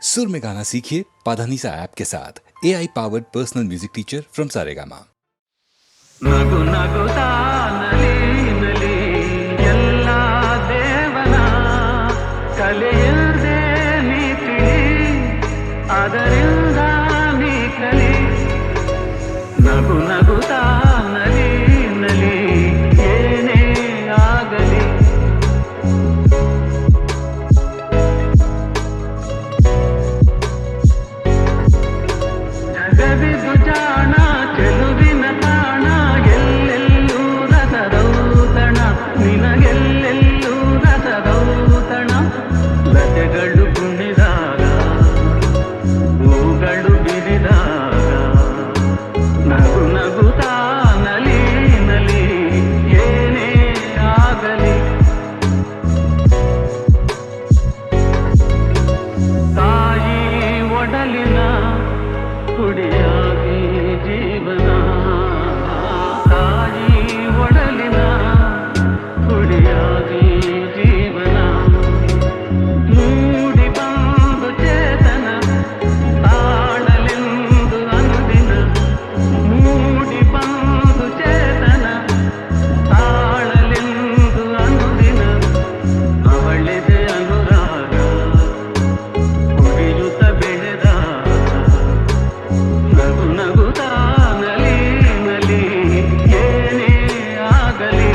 सुर में गाना सीखिए पाधानीसा ऐप के साथ AI powered personal music teacher from Saregama. ನಗು ನಗುತ್ತಾ ನಲಿ ನಲಿ ಎಲ್ಲ ದೇವನ ಕಲೆಯದೆ ನೀ ತಿಳಿ ಅದರಿಂದ ನೀ ಕಲಿ ನಗು ನಗುತ್ತಾ ನಲಿ ನಲಿ ಏನೇ ಆಗಲಿ ಜಗವಿದು ಜಾಣ ಚೆಲುವಿನ ತಾಣ ಎಲ್ಲೆಲ್ಲೂ ರಸದೌತಣ ನಿನಗೆಲ್ಲೆಲ್ಲೂ ರಸದೌತಣ ಲತೆಗಳು ಕುಣಿದಾಗ ಹೂಗಳು ಬಿರಿದಾಗ ನಗು ನಗುತ್ತಾ ನಲಿ ನಲಿ ಏನೇ ಆಗಲಿ ತಾಯಿ ಒಡಲಿನ ಕುಡಿಯಾಗಿ ಜೀವನ ತಾಯಿ ಒಡಲಿನ ಕುಡಿಯಾಗಿ ಜೀವನ ಮೂಡಿ ಬಂದು ಚೇತನ ತಾಳಲೆಂದು ಅನುದಿನ ಮೂಡಿ ಬಂದು ಚೇತನ ತಾಳಲೆಂದು ಅನುದಿನ ಅವಳಿದೆ ಅನುರಾಗ ಕುಡಿಯುತ್ತ ಬೆಳೆದಾಗ ನಗು ನಗುತ್ತಾ ನಲಿ ನಲಿ ಏನೇ ಆಗಲಿ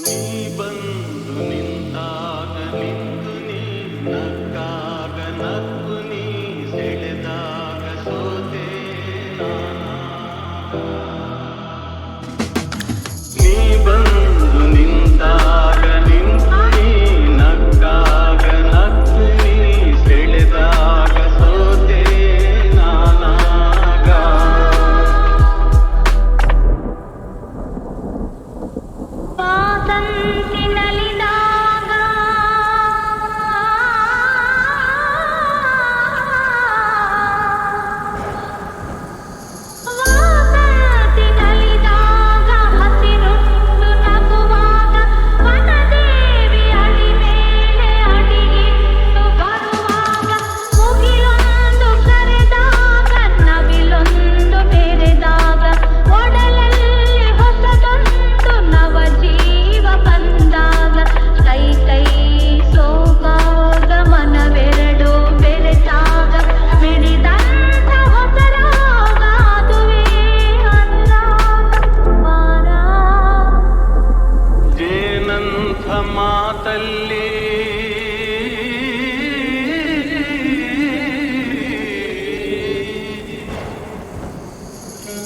ನೀ ಬಂದು ನಿಂತಾಗ ನಿಂತು ನೀ ನಕ್ಕಾಗ ನಕ್ಕು ನೀ ಸೆಳೆದಾಗ ಸೋತೆ ನೀ ಬಂದು ನಿಂತಾಗ ನಿಂತು ನೀ ನಕ್ಕಾಗ ನಕ್ಕು ನೀ ಸೆಳೆದಾಗ ಸೋತೆ ನಾನಾಗ ವಾಸಂತಿ ನಲಿದಾಗ ವಾಸಂತಿ ನಲಿದಾಗ ಹಸಿರುಂಡು ನಗುವಾಗ ವನದೇವಿ ಅಡಿ ಮೇಲೆ ಅಡಿಯಿಟ್ಟು ಬರುವಾಗ ಮುಗಿಲೊಂದು ಕರೆದಾಗ ನವಿಲೊಂದು ಮೆರೆದಾಗ ಒಡಲಲ್ಲಿ ಹೊಸದೊಂದು ನವ ಜೀವ ಬಂದಾಗ ಕೈ ಕೈ ಸೋಗಾಗ ಮನವೆರಡು ಬೆರೆತಾಗ ಮಿಡಿದಂತ ಹೊಸರಾಗ ಅದುವೇ ಅನುರಾಗ ಕುಮಾರ ಜೇನಂಥ ಮಾತಲ್ಲಿ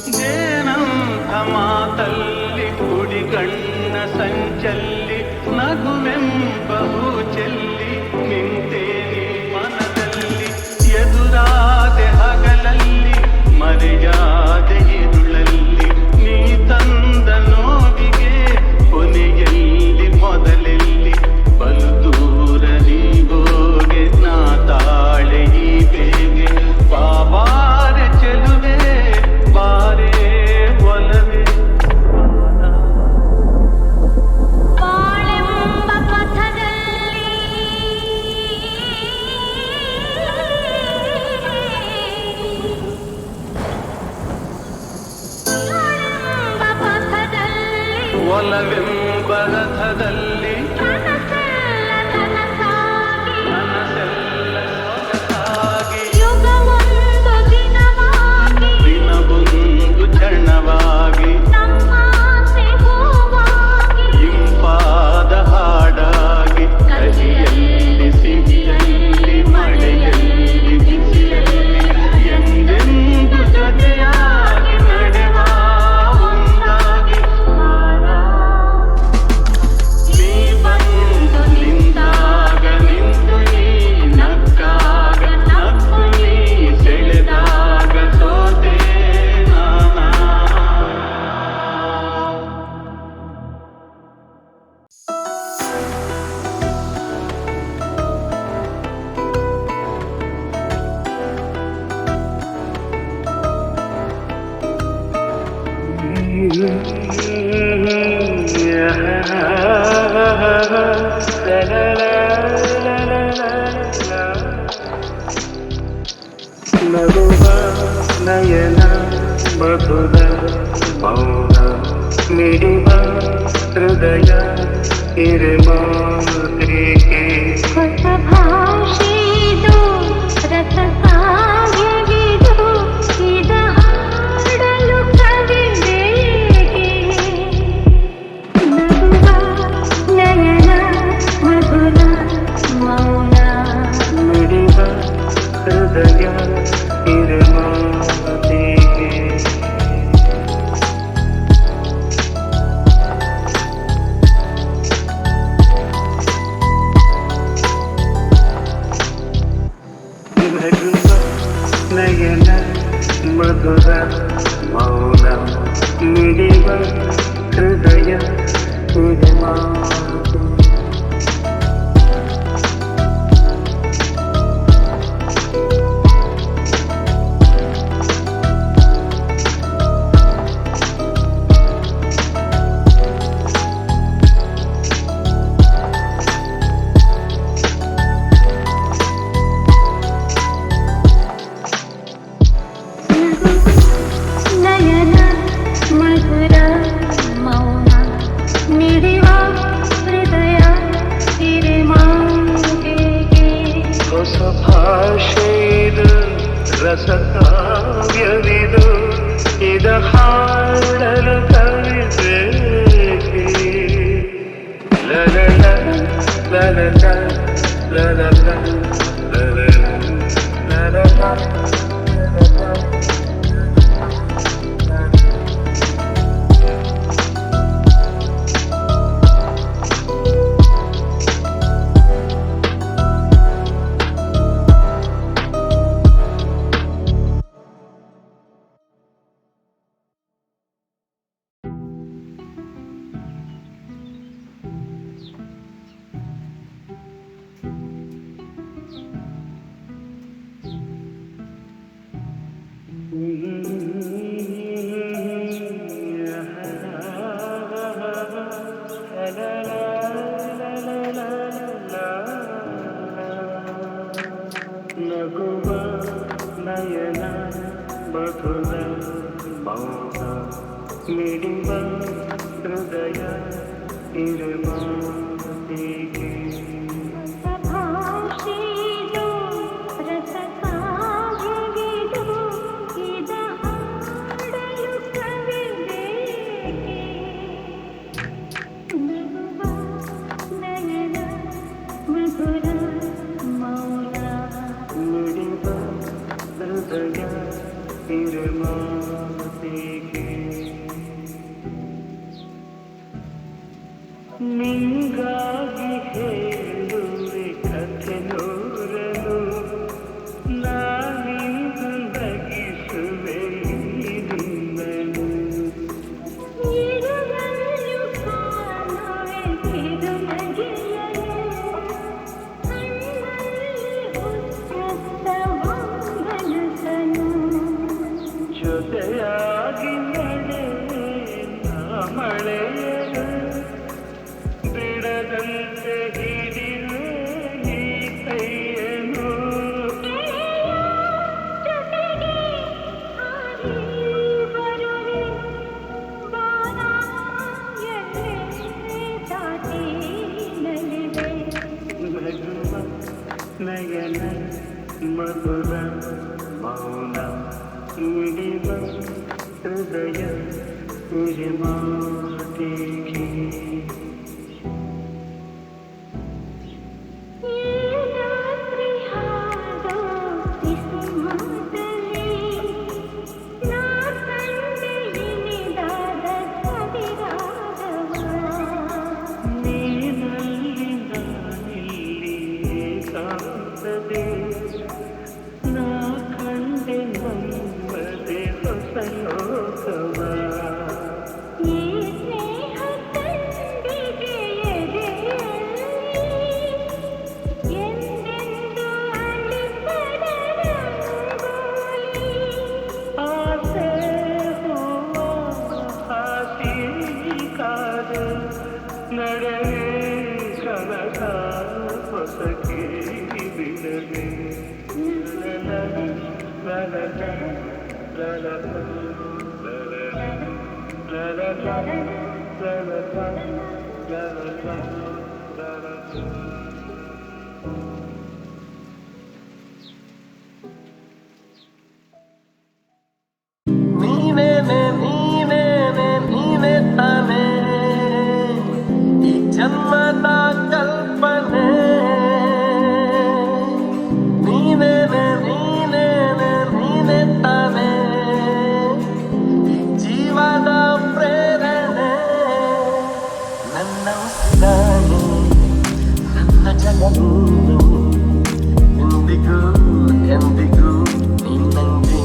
ಜೇನಂಥ ಮಾತಲ್ಲಿ ಕುಡಿಗಣ್ಣ ಸಂಚಲ್ಲಿ ನಗುವೆಂಬ ಹೂ ಚೆಲ್ಲಿ ನಿಂತೆ ನೀ ಮನದಲ್ಲಿ ಎದುರಾದೆ ಹಗಲಲ್ಲಿ ಮರೆಯಾದೆ ಇರುಳಲ್ಲಿ ನೀ ತಂದ ನೋವಿಗೆ ಕೊನೆಯಲ್ಲಿ ಮೊದಲೆಲ್ಲಿ ಬಲು ದೂರ ನೀಗೋಗೆ ನಾ ತಾಳೆ ಈ ಬೇಗೆ ಬಾಬಾರೆ ಚೆಲುವೆ ಬಾರೇ ಒಲವೇ ಬಾಳೆಂಬ ಪಥದಲ್ಲಿ ಬಾಳೆಂಬ ಪಥದಲ್ಲಿ ಒಲವೆಂಬ ರಥದಲ್ಲಿ ಕನಸೆಲ್ಲ ನನಸಾಗಿ ಮನಸ್ಸೆಲ್ಲ ಸೊಗಸಾಗಿ ಯುಗವೊಂದು ದಿನವಾಗಿ ದಿನವೊಂದು ಕ್ಷಣವಾಗಿ ನಮ್ಮಾಸೆ ಹೂವಾಗಿ ಇಂಪಾದ ಹಾಡಾಗಿ ಕಹಿಯಲ್ಲಿ ಸಿಹಿಯಲ್ಲಿ ಮಳೆಯಲ್ಲಿ ಬಿಸಿಯಲ್ಲಿ ಎಂದೆಂದು ಜೊತೆಯಾಗಿ ನಡೆವ ಒಂದಾಗಿ ನೀ ಮಧುರ ಮೌನ ಮಿಡಿವ ಹೃದಯ ಇರಮಾತೇಕೆ ಹೊಸ ಭಾಷೆದು ರಸ ಕಾವ್ಯವಿದು ಇದ ಹಾಡಲು ಕವಿ ಬೇಕೆ ನಗುವ ನಯನ ಮಧುರ ಮೌನ ಮಿಡಿವ ಹೃದಯ ಇರಮಾತೇಕೆ ನಗುವ ನಯನ ಮಧುರ ಮೌನ ಮಿಡಿವ ಹೃದಯ ಇರಮಾತೇಕೆ ನಯನ ಮಧುರ ಮೌನ ಮಿಡಿವ ಹೃದಯ ಇರಿಮಾತೇಕೆ ಹೊಸ ಭಾಷೆಯಿದು ರಸ ಕಾವ್ಯವಿದು ಇದ ಹಾಡಲು ಕವಿಬೇಕೆ ಲಲಲ ಲಲಲ ಲಲಲ ಲಲಲ ನಗುವ ನಯನ ಮಧುರ ಮೌನ ಮಿಡಿವ ಹೃದಯ ಇರಮಾತೇಕೆ ಭಾಷೆದು ರಸ ಕಾವ್ಯವಿದು ಇದ ಹಾಡಲು ಕವಿ ಬೇಕೆ ನಗುವ ನಯನ ಮಧುರ ಮೌನ ಮಿಡಿವ ಹೃದಯ ಇರಮಾತೇಕೆ ನಿಂಗಾಗಿ ಹೇಳುವೆ ಕಥೆ ನೂರನು ನಾನಿಂದು ನಗಿಸುವೆ ನಿನ್ನನು ಇರುವಲ್ಲು ಕಾಣುವೆ ಕಿರುನಗೆಯನು ಕಣ್ಣಲ್ಲಿ ಉತ್ಸವ ಮನಸ್ಸನು ಜೊತೆಯಾಗಿ ನಡೆವೆ ನಾ ಮಳೆಯನು ಬಿಡದಂತೆ ಹಿಡಿವೆ ಈ ಕೈಯನು ಜೊತೆಗೆ ಹಾರಿ ಬರುವೆ ಬಾನ ಎಲ್ಲೇ ದಾಟಿ ನಲಿವೆ ನಗುವ ನಯನ ಮಧುರ ಮೌನ ಮಿಡಿವ ಹೃದಯ ಇರಮಾತೇಕೆ ಈ ರಾತ್ರಿ ಹಾಡೋ ಕಿಸುಮಾತಲಿ ನಾ ಕಂಡೆ ಇನಿದಾದ ಸವಿರಾಗವ ನೀನಲ್ಲಿ ನಾನಿಲ್ಲಿ ಏಕಾಂತದೆ ನಾ ಕಂಡೆ ನಮ್ಮದೆ ಹೊಸ ಲೋಕವ ಈ ಸ್ನೇಹ ತಂಡಿಗೆ ಎದೆಯಲ್ಲಿ ಎಂದೆಂದು ಅಳಿಸದ ರಂಗೋಲಿ ಆಸೆ ಹೂವ ಹಾಸಿ ಕಾದೆ ನಡೆವೆ ಕನಸ ಹೊಸಕಿ ಬಿಡದೆ ಲಲಲ ಲಲಲ ಲಲಲ ನೀನೇನೆ ನೀನೇನೆ ನೀನೇ ತಾನೇ ಈ ಜನ್ಮದ ಕಲ್ಪನೆ ನೀನೇನೆ ನೀನೇನೆ ನೀನೇ ತಾನೇ ಈ ಜೀವದ ಪ್ರೇರಣೆ ನನ್ನ ಉಸಿರಾಣೆ ನನ್ನ ಜಗನು ಎಂದಿಗೂ ಎಂದಿಗೂ ನಿನ್ನಂತೆ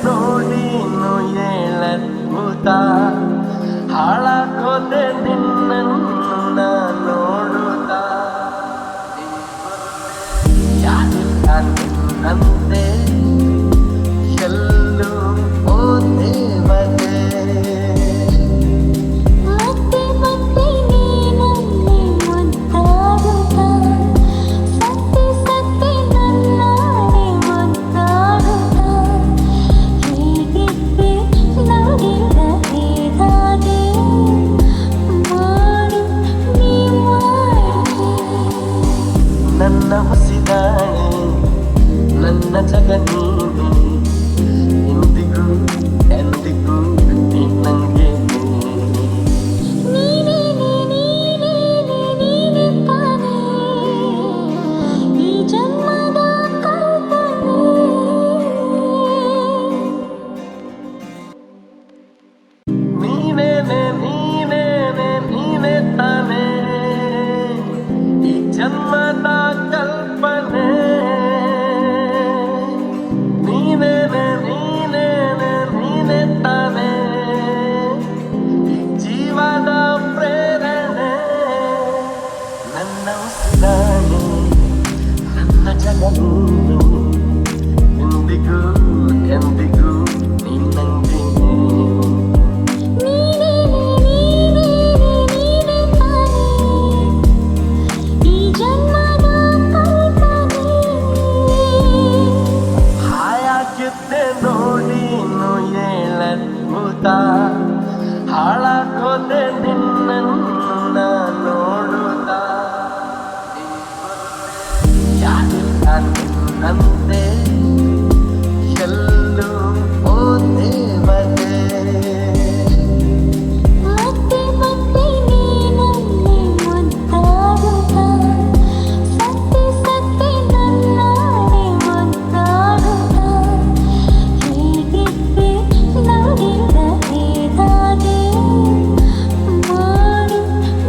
ನೋಡಿನು ಹೇಳದ್ಭುತ ಹಾಳಾಗೋದೆ ನಿನ್ನನ್ನು ನಾ ನೋಡುತ್ತ ಯಾರಿಲ್ಲ ನಿನ್ನಂತೆ ಎಲ್ಲೂ ಓ ದೇವತೆ ಮತ್ತೆ ಮತ್ತೆ ನೀನಲ್ಲಿ ಮುದ್ದಾಡುತ್ತಾ ಸತ್ತೆ ಸತ್ತೆ ನನ್ನಾಡೆ ಮುದ್ದಾಡುತ್ತಾ ಹೀಗಿದ್ದೆ ನೋಡಿದ ಹೇಗಾದೆ ಮಾಡು ನೀ ಮಾಡಿ ನನ್ನ ಹೊಸಿದಾಳೆ ನನ್ನ ಜಗ ನೀನೆ ಎಂದಿಗೂ ಎಂದಿಗೂ ನಿನ್ನಂಗೆ ನೀನೇನೆ ನೀನೇನೆ ನೀನೇ ತಾನೇ ಈ ಜನ್ಮದ ಕಲ್ಪನೆ ನೀನೇನೆ ನೀನೇನೆ ನೀನೇ ತಾನೇ ಈ ಜನ್ಮದ ಕಲ್ಪನೆ ನೀನೇನೆ ನೀನೇನೆ ನೀನೇ ತಾನೇ ಈ ಜೀವದ ಪ್ರೇರಣೆ ನನ್ನ ಉಸಿರಾಣೆ ನನ್ನ ಜಗನು ಎಂದಿಗೂ ಎಂದಿಗೂ ನಿನ್ನಂತೆ ನೀನೇನೆ ನೀನೇನೆ ನೀನೇ ತಾನೇ ಈ ಜನ್ಮದ ಕಲ್ಪನೆ ಹಾಯಾಗಿದ್ದೆ ನೋಡಿನು ಹೇಳದ್ಭುತ ಹಾಳಾಗೋದೆ ನಿನ್ನನ್ನು ನಾ ನೋಡುತ್ತ ಯಾರಿಲ್ಲ ನಿನ್ನಂತೆ ಎಲ್ಲೂ ಓ ದೇವತೆ ಮತ್ತೆ ಮತ್ತೆ ನೀನಲ್ಲಿ ಮುದ್ದಾಡುತ್ತಾ ಸತ್ತೆ ಸತ್ತೆ ನನ್ನಾಡೆ ಮುದ್ದಾಡುತ್ತಾ ಹೀಗಿದ್ದೆ ನೋಡಿದ ಹೇಗಾದೆ ಮಾಡು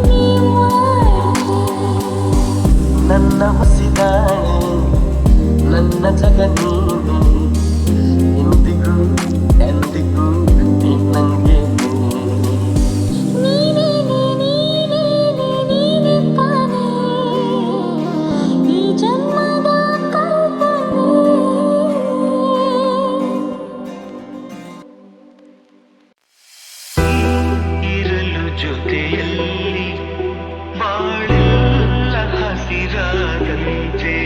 ನೀ ಮಾಡಿ ನನ್ನ ಹೊಸಿದಾಳೆ ನನ್ನ ಜಗ ನೀನೆ ಎಂದಿಗೂ ಎಂದಿಗೂ ನಿನ್ನಂಗೆ ನೀನೇನೆ ನೀನೇನೆ ನೀನೇ ತಾನೇ ಈ ಜನ್ಮದ ಕಲ್ಪನೆ ಇರಲು ಜೊತೆಯಲ್ಲಿ ಬಾಳೆಲ್ಲ ಹಸಿರಾದಂತೆ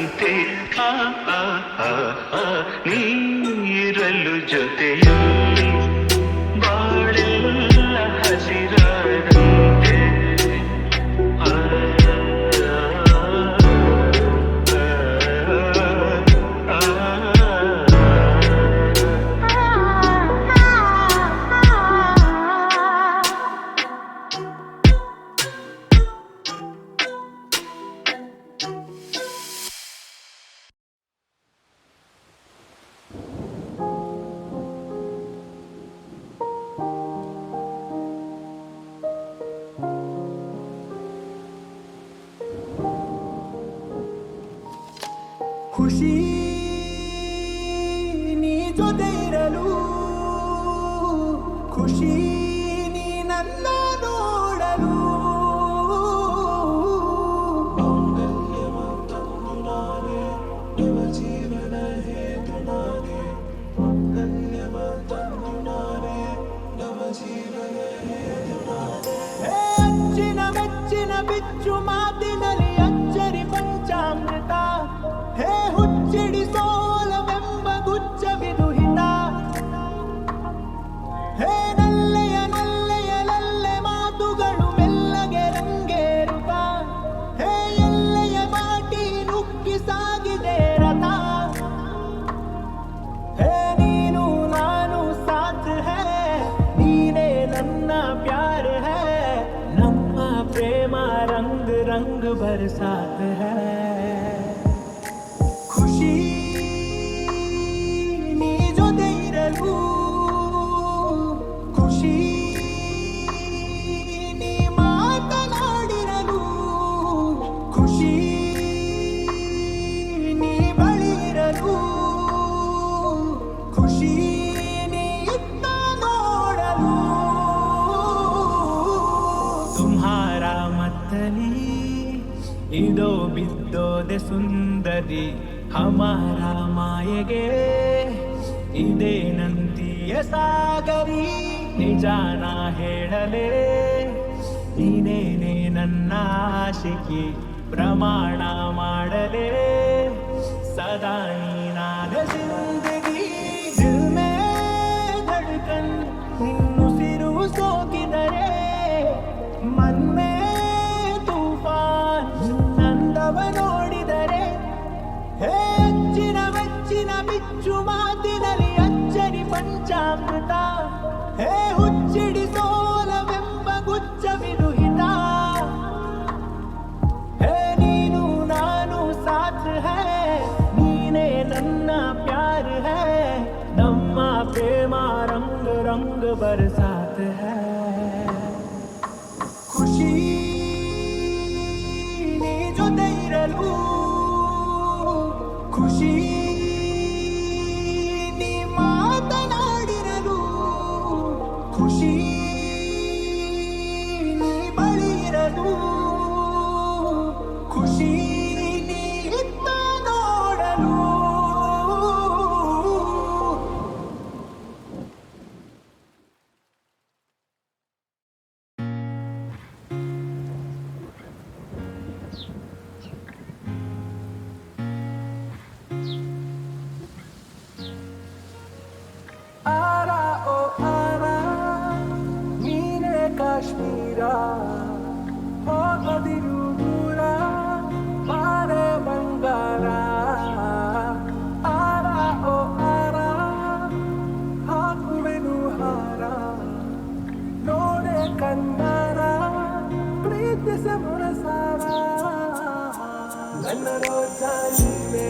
ಆ, ಆ, ಆ, ಆ, ನೀರಲು ಜೊತೆಯಲ್ಲಿ ಬಾಳೆಲ್ಲ ಹಸಿರಾದಂತೆ ಆ, ಆ, ಆ, ಖುಷಿ ನೀ ಜೊತೆ ಇರಲು ಖುಷಿ ನೀ ನನ್ನ ನೋಡಲು ಅಚ್ಚಿನ ಮೆಚ್ಚಿನ ಬಿಚ್ಚು ಮಾತಿನಲ್ಲಿ ಅಚ್ಚರಿ ಪಂಚಾಮೃತ ಹೇ ಹುಚ್ಚಿಡಿಸೋಲವೆಂಬ ಗುಚ್ಛವಿದು ಹಿತ ಹೇ ನಲ್ಲೆಯ ನಲ್ಲೆಯಲಲ್ಲೆ ಮಾತುಗಳು ಮೆಲ್ಲಗೆ ರಂಗೇರುತ್ತ ಹೇ ಎಲ್ಲೆಯ ಬಾಟಿ ನುಗ್ಗಿ ಸಾಗಿದೆ ರಥ ಹೇ ನೀನು ನಾನು ಸಾಥ್ ಹೇ ನೀನೇ ನನ್ನ ಪ್ಯಾರ್ ಹೇ ನಮ್ಮ ಪ್ರೇಮ ರಂಗ್ ರಂಗ್ ಬರ್ಸಾತ್ ಹೇ ಖುಷಿ ನೀ ಜೊತೆ ಇರಲು ಖುಷಿ ನೀ ಮಾತನಾಡಿರಲು ಖುಷಿ ನೀ ಬಳಿ ಇರಲು ಖುಷಿ ನೀ ಇತ್ತ ನೋಡಲು ತುಮ್ಹಾರ ಮತ್ತಲಿ ಇದೋ ಬಿದ್ದೋದೆ ಸುಂದರಿ ಹಮಾರ ಮಾಯೆಗೆ ಇದೇನಂತೀಯ ಸಾಗರಿ ನಿಜಾನ ಹೇಳಲೇ ನೀನೇನೆ ನನ್ನ ಆಶಿಕಿ ಪ್ರಮಾಣ ಮಾಡಲೇ ಸದಾ ನೀನಾದ ಜಿಂದಗಿ ದಿಲ್ ಮೇ ಧಡ್ಕನ್ ನಿನ್ನುಸಿರು ಸೋಕಿದರೆ ಮನ್ ಮೇ ತೂಫಾನ್ ನಂದವ ನೋಡಿದರೆ ಹೇ ಅಚ್ಚಿನ ಮೆಚ್ಚಿನ ಬಿಚ್ಚು ಮಾತಿನಲ್ಲಿ ಅಚ್ಚರಿ ಪಂಚಾಮೃತ ಹೇ ಹುಚ್ಚಿಡಿಸೋಲವೆಂಬ ಗುಚ್ಛವಿದು ಹಿತ ಹೇ ನೀನು ನಾನು ಸಾಥ್ ಹೇ ನೀನೇ ನನ್ನ ಪ್ಯಾರ್ ಹೇ ನಮ್ಮ ಪ್ರೇಮ ರಂಗ್ ರಂಗ್ ಬರ್ಸಾತ್ ಹೇ ಖುಷಿ ನೀ ಜೊತೆ ಇರಲು ಖುಷಿ ನೀ ಮಾತನಾಡಿರಲು ಖುಷಿ ನೀ ಬಳಿ ಇರಲು ಖುಷಿ ನೀ ಇತ್ತ ನೋಡಲು ಆರಾ ಓ ಆರಾ ನೀನೇ ಕಾಶ್ಮೀರ ಹೋಗದಿರು ದೂರ ಬಾರೆ ಬಂಗಾರ ಆರಾ ಓ ಆರಾ ಹಾಕುವೆನು ಹಾರ ನೋಡೆ ಕಣ್ಣಾರ ಪ್ರೀತಿಸ ಮುರಸಾರ ನನ್ನ ರೋಜಾ ನೀನೆ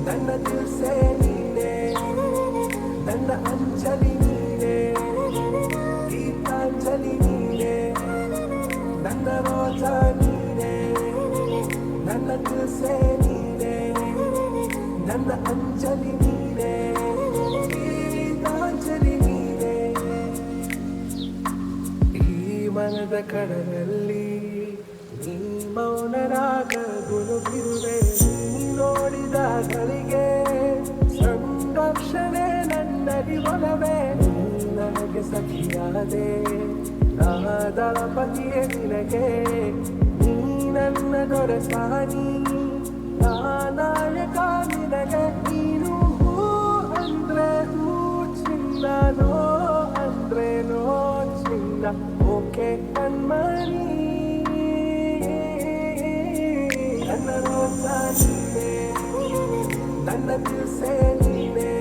ನನ್ನ ದಿಲ್ಸೆ ನೀನೆ ನನ್ನ ಅಂಜಲಿ ನೀನೆ ಗೀತಾಂಜಲಿ ನೀನೆ ನನ್ನ ರೋಜಾ ನೀನೆ ನನ್ನ ದಿಲ್ಸೆ ನೀನೆ ನನ್ನ ಅಂಜಲಿ ನೀನೆ ಗೀತಾಂಜಲಿ ನೀನೆ ಈ ಮನದ ಕಡಲಲ್ಲಿ ನೀ ಮೌನರಾಗ ಗುನುಗಿರುವೆ ನೀ ನೋಡಿದ ಗಳಿಗೆ ಸಂರಕ್ಷಣೆ ನನ್ನದಿ ಒಲವೇ ನನಗೆ ಸಖಿಯಾದೆ ದಳಪತಿಯೇ ನಿನಗೆ ನೀ ನನ್ನ ದೊರೆಸಾನಿ ರೋಜಾ ನೀನೆ ನನ್ನ ದಿಲ್ಸೆ ನೀನೆ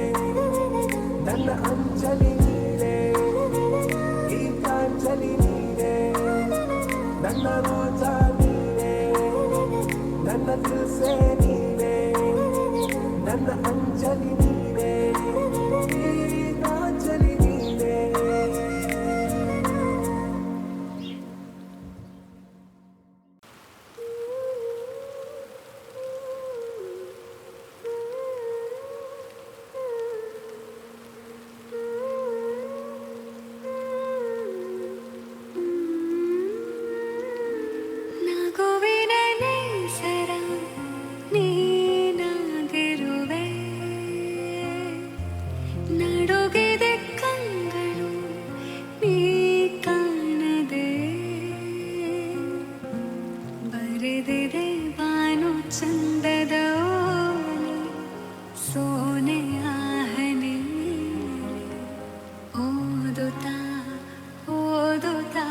ನನ್ನ ಅಂಜಲಿ ನೀನೆ ಗೀತಾಂಜಲಿ ನೀನೆ ನನ್ನ ರೋಜಾ ನೀನೆ ನನ್ನ ದಿಲ್ಸೆ ನೀನೆ ನನ್ನ ಅಂಜಲಿ ನೀನೆ ಗೀತಾಂಜಲಿ ನೀನೆ ನಗುವಿನ ನೇಸರ ನೀನಾಗಿರುವೆ ನಡುಗಿದೆ ಕಂಗಳು ನೀ ಕಾಣದೆ ಬರೆದಿದೆ ಬಾನು ಚಂದದ ಓಲೆ ಸೋನೆಯ ಹನಿ ಓದುತ್ತಾ ಓದುತ್ತಾ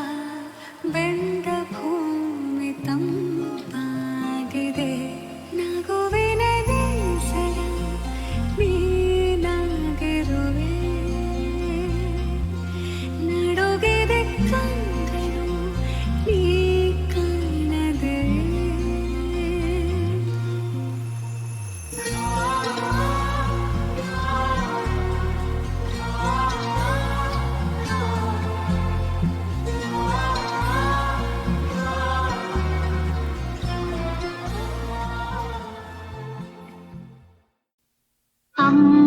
ಬೆಂದ ಭೂಮಿ ತಂಪಾಗಿದೆ ನಗುವಿನ ನೇಸರ ನೀನಾಗಿರುವೆ ನಡುಗಿದೆ ಕಂಗಳು ನೀ ಕಾಣದೆ ಅಮ್ಮ